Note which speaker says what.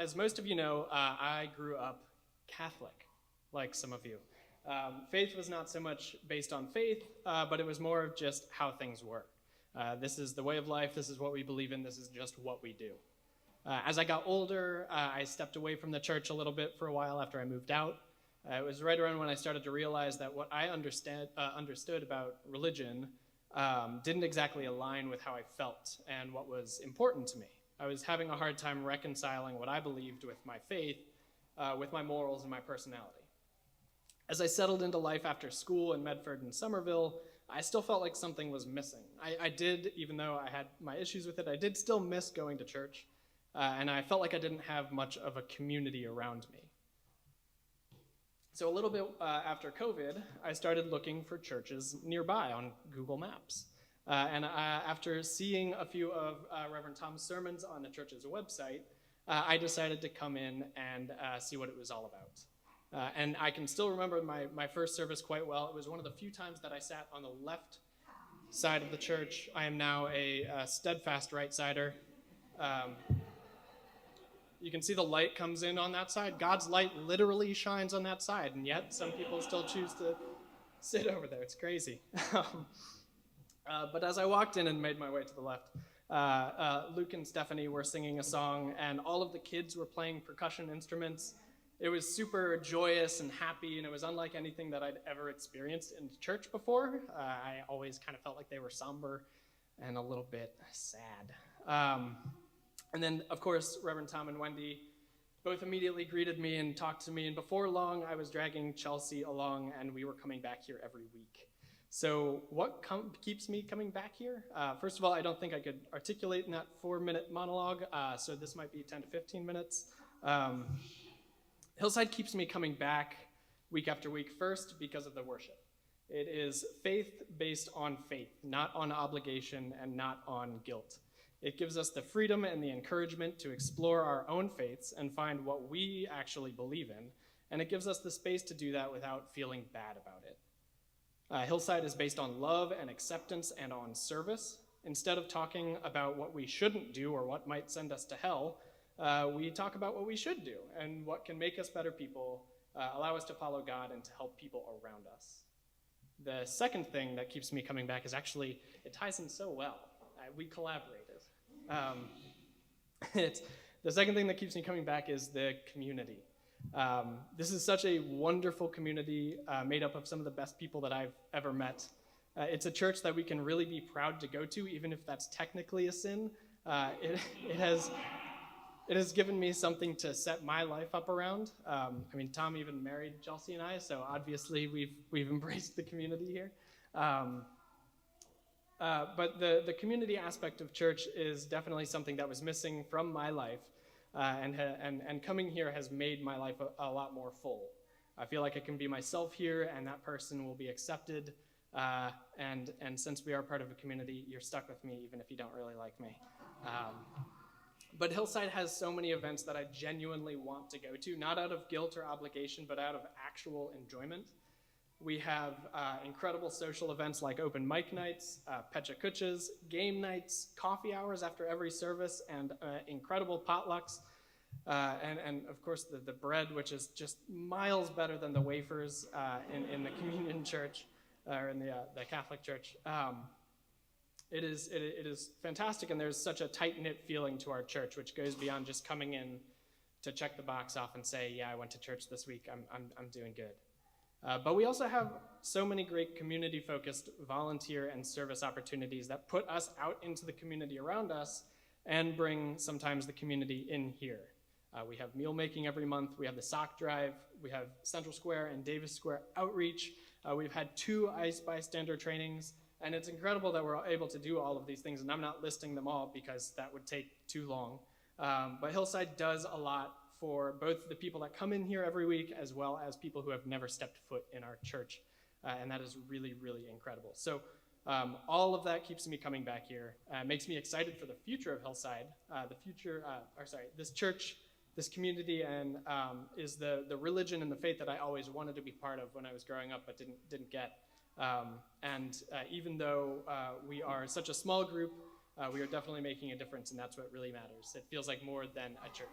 Speaker 1: as most of you know, I grew up Catholic, like some of you. Faith was not so much based on faith, but it was more of just how things were. This is the way of life, this is what we believe in, this is just what we do. As I got older, I stepped away from the church a little bit for a while after I moved out. It was right around when I started to realize that what I understood about religion didn't exactly align with how I felt and what was important to me. I was having a hard time reconciling what I believed with my faith, with my morals and my personality. As I settled into life after school in Medford and Somerville, I still felt like something was missing. I did, even though I had my issues with it, I did still miss going to church, and I felt like I didn't have much of a community around me. So a little bit after COVID, I started looking for churches nearby on Google Maps. And after seeing a few of Reverend Tom's sermons on the church's website, I decided to come in and see what it was all about. And I can still remember my first service quite well. It was one of the few times that I sat on the left side of the church. I am now a steadfast right-sider. You can see the light comes in on that side. God's light literally shines on that side, and yet some people still choose to sit over there. It's crazy. But as I walked in and made my way to the left, Luke and Stephanie were singing a song, and all of the kids were playing percussion instruments. It was super joyous and happy, and it was unlike anything that I'd ever experienced in church before. I always kind of felt like they were somber and a little bit sad. And then, of course, Reverend Tom and Wendy both immediately greeted me and talked to me, and before long, I was dragging Chelsea along, and we were coming back here every week. So what keeps me coming back here? First of all, I don't think I could articulate in that 4-minute monologue, so this might be 10 to 15 minutes. Hillside keeps me coming back week after week, first because of the worship. It is faith based on faith, not on obligation and not on guilt. It gives us the freedom and the encouragement to explore our own faiths and find what we actually believe in, and it gives us the space to do that without feeling bad about it. Hillside is based on love and acceptance and on service. Instead of talking about what we shouldn't do or what might send us to hell, we talk about what we should do and what can make us better people, allow us to follow God, and to help people around us. The second thing that keeps me coming back is actually, it ties in so well. We collaborated. The second thing that keeps me coming back is the community. This is such a wonderful community made up of some of the best people that I've ever met. It's a church that we can really be proud to go to, even if that's technically a sin. It has given me something to set my life up around. Tom even married Chelsea and I, so obviously we've embraced the community here. But the community aspect of church is definitely something that was missing from my life, and coming here has made my life a lot more full. I feel like I can be myself here, and that person will be accepted, and since we are part of a community, you're stuck with me even if you don't really like me. But Hillside has so many events that I genuinely want to go to, not out of guilt or obligation, but out of actual enjoyment. We have incredible social events like open mic nights, pecha kuchas, game nights, coffee hours after every service, and incredible potlucks. And of course, the bread, which is just miles better than the wafers in the communion church, or in the Catholic church. It is fantastic, and there's such a tight-knit feeling to our church, which goes beyond just coming in to check the box off and say, yeah, I went to church this week, I'm doing good. But we also have so many great community-focused volunteer and service opportunities that put us out into the community around us and bring sometimes the community in here. We have meal making every month, we have the sock drive, we have Central Square and Davis Square outreach, we've had 2 ICE bystander trainings, and it's incredible that we're able to do all of these things, and I'm not listing them all because that would take too long. But Hillside does a lot for both the people that come in here every week as well as people who have never stepped foot in our church, and that is really, really incredible. So all of that keeps me coming back here, makes me excited for the future of Hillside, this church, this community, and is the religion and the faith that I always wanted to be part of when I was growing up but didn't get. Even though we are such a small group, we are definitely making a difference, and that's what really matters. It feels like more than a church.